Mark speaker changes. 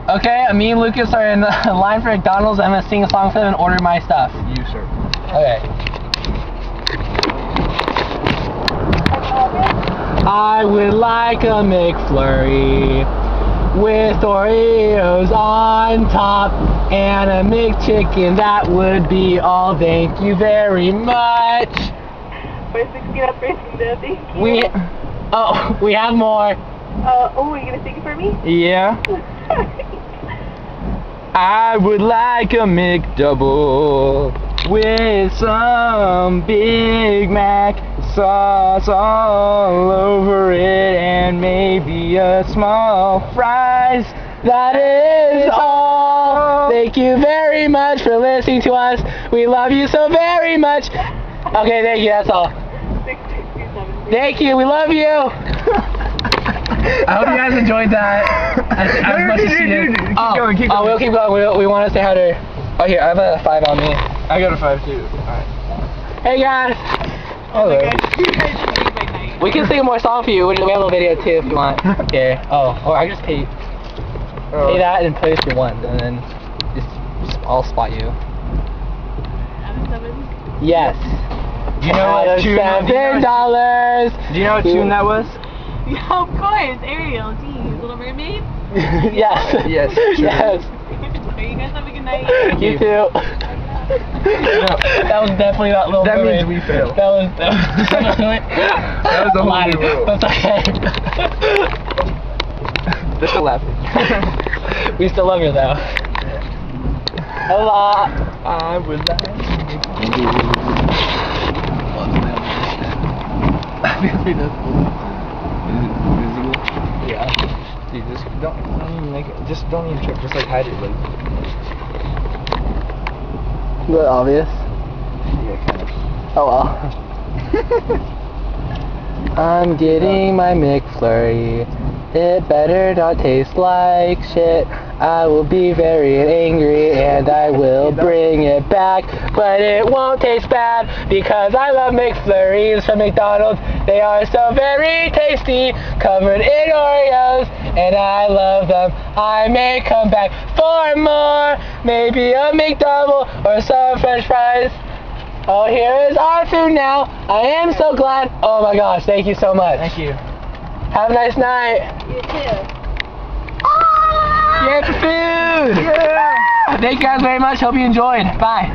Speaker 1: Okay, me and Lucas are in line for McDonald's. I'm gonna sing a song for them and order my stuff.
Speaker 2: You, sir.
Speaker 1: Okay. I would like a McFlurry with Oreos on top and a McChicken. That would be all. Thank you very much.
Speaker 3: We're thank you.
Speaker 1: We have more.
Speaker 3: Are you gonna sing it for me?
Speaker 1: Yeah. I would like a McDouble with some Big Mac sauce all over it and maybe a small fries. That is all. Thank you very much for listening to us. We love you so very much. Okay, thank you. That's all.
Speaker 3: 6, 6, 2, 7.
Speaker 1: Thank you. We love you. I hope you guys enjoyed that as much as you did.
Speaker 2: Keep going.
Speaker 1: We'll keep going. We want to say hi to. Oh, here, I have a 5 on me.
Speaker 2: I got a 5 too. Alright.
Speaker 1: Hey guys.
Speaker 3: Oh my gosh, you guys just made my night.
Speaker 1: We can sing more song for you. We have a little video too if you want. Here. Or I just pay that and play if you want, and then I'll spot you.
Speaker 3: Out of 7?
Speaker 1: Yes.
Speaker 2: Do you know what tune
Speaker 1: $7.
Speaker 2: Do you know what tune that was?
Speaker 3: Yeah, of course. Ariel, geez. Little Mermaid?
Speaker 1: Yes.
Speaker 2: Yes. True.
Speaker 1: Yes.
Speaker 3: So you guys have a good night.
Speaker 1: You too. That was definitely not Little
Speaker 2: That
Speaker 1: Mermaid.
Speaker 2: means we failed.
Speaker 1: That was definitely.
Speaker 2: That was the whole new rule.
Speaker 1: That's okay.
Speaker 2: They're still laughing.
Speaker 1: We still love you though. Hello.
Speaker 2: I would like
Speaker 1: Yeah.
Speaker 2: Dude, just don't even make it. Just don't even check. Just like hide it, like.
Speaker 1: Is that obvious?
Speaker 2: Yeah, kind of.
Speaker 1: Oh well. I'm getting my McFlurry. It better not taste like shit. I will be very angry and I will bring it back. But it won't taste bad because I love McFlurries from McDonald's. They are so very tasty, covered in Oreos, and I love them. I may come back for more, maybe a McDouble or some French fries. Oh, here is our food now. I am so glad. Oh my gosh, thank you so much.
Speaker 2: Thank you.
Speaker 1: Have a nice night.
Speaker 3: You too.
Speaker 1: Yay for food! Yeah! Thank you guys very much. Hope you enjoyed. Bye.